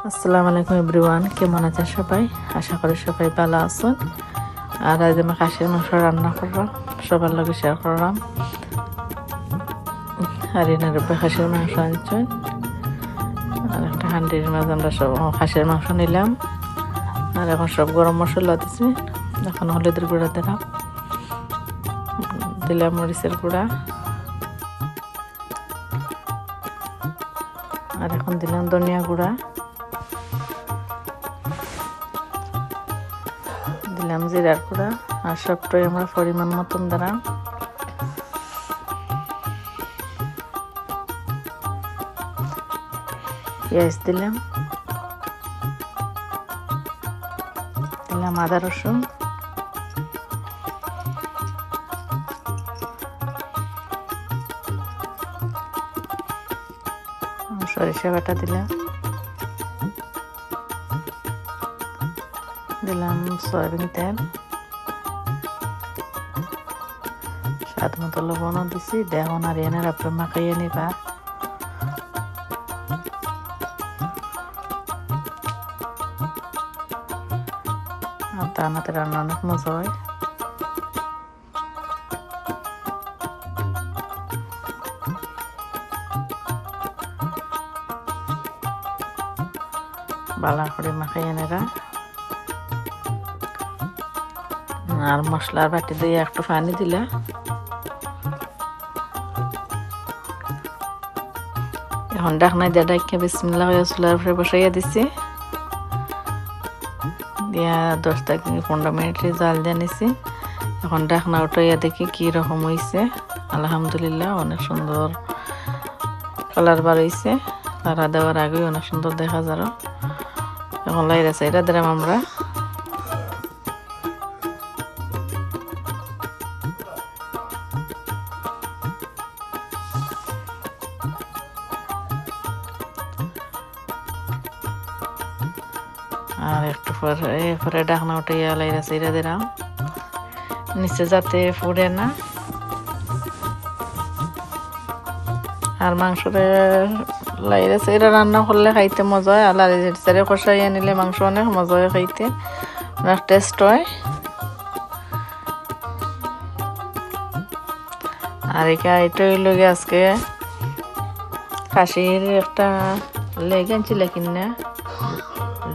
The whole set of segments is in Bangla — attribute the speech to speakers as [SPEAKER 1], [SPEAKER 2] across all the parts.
[SPEAKER 1] আসসালামু আলাইকুম এভরিওয়ান, কেমন আছেন সবাই? আশা করি সবাই ভালো আছেন। আর আজ আমি খাসির মাংস রান্না করলাম, সবার লগে শেয়ার করলাম। আর এনার উপরে খাসির মাংস আনছেন, আর একটা হান্ডির মাঝে আমরা সব খাসির মাংস নিলাম। আর এখন সব গরম মশলা দিচ্ছি, এখন হলুদের গুঁড়া দিলাম মরিচের গুঁড়া, আর এখন দিলাম ধনিয়া গুঁড়া, দিলাম জিরার গুঁড়া, আর সবটাই আমরা পরিমাণ মতন দিলাম। পেঁয়াজ দিলাম আদা রসুন, সরিষা বাটা দিলাম সয়াবিন তেল, স্বাদ মতো লবণও দিছি। দেখুন আর এনে আপনি মাখাইয়ে নিবা। আর তানাতে রান্না অনেক মজা হয়। বালা করে মাখাইয়ে নেরা। আর মশলার বাটি দিয়ে একটু পানি দিলা, এখন ডাকনা দিয়ে ডাকিয়ে বিসমিল্লাহ চুলার উপরে বসাইয়া দিছি। দিয়া 10 থেকে 15 মিনিট জাল দিয়ে নিছি। এখন ডাকনা উঠাইয়া দেখি কি রকম হয়েছে। আলহামদুলিল্লাহ অনেক সুন্দর কালার বার হয়েছে। লাড়া দেওয়ার আগে অনেক সুন্দর দেখা যাবে। এখন লাইরা সাইরা দিলাম আমরা। আর একটু পরে ডাকনা উঠাইয়া লাইরা সাইরা দিলাম, নিচে যাতে ফুড়ে না। আর মাংসটা লাইরা সাইরা রান্না করলে খাইতে মজা হয়। আর লাড়ি সাইরে কষাইয়া নিলে মাংস অনেক মজা হয় খাইতে, অনেক টেস্ট হয়। আর এটা হইল আজকে খাসির একটা লেগ আনছিল কিনা,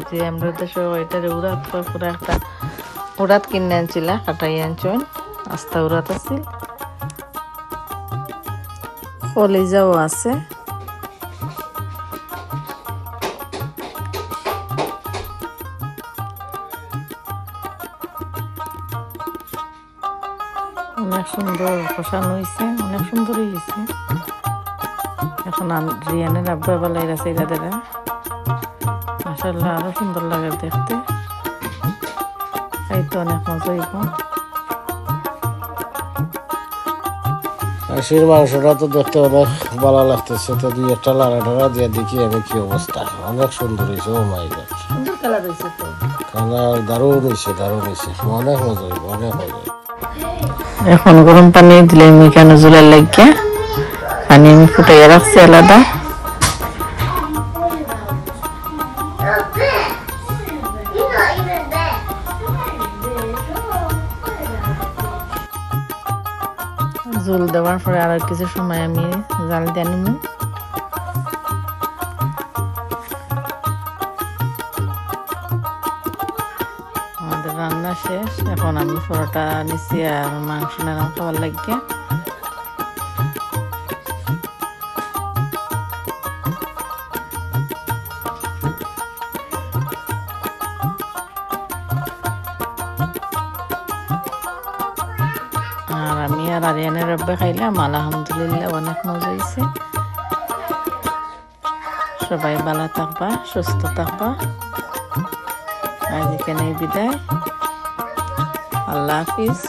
[SPEAKER 1] যে আমরা দেশে ওইটার উড়াত পুরো একটা উড়াত কিনে আনছিল, কাটাই আনছেন আস্তা উড়াত আছিল, কলিজাও আছে। অনেক সুন্দর কষানো হয়েছে, অনেক সুন্দর হয়েছে। এখন রিয়ানের আব্বা বেলা এরা সেইরা দেরা মাশাআল্লাহ আরো সুন্দর লাগে দেখতে, খাইতে অনেক মজা হইব।
[SPEAKER 2] খাসির মাংসটা তো দেখতে অনেক ভালো লাগতেছে। তো দুই একটা লাড়া দিয়ে দেখি আমি কি অবস্থা। অনেক সুন্দর হয়েছে। ও মাই গড,
[SPEAKER 1] সুন্দর কালার হয়েছে তো,
[SPEAKER 2] কালার দারুণ হয়েছে, দারুণ হয়েছে। অনেক মজা হইব, অনেক মজা।
[SPEAKER 1] এখন গরম পানি দিলে আমি কেন জুলার লাগিয়ে পানি আমি ফুটাইয়া রাখছি আলাদা। জল দেওয়ার পরে আরো কিছু সময় আমি জাল দিয়ে নিব। আমাদের রান্না শেষ। এখন আমি পরোটা নিচ্ছি আর মাংস নাড়াম খাওয়ার লাগিয়ে। আর আমি আর আরিয়ানের রব্বে খাইলাম, আলহামদুলিল্লাহ অনেক মজা হয়েছে। সবাই ভালো থাকবা, সুস্থ থাকবা। আজ এখানেই বিদায়, আল্লাহ হাফিজ।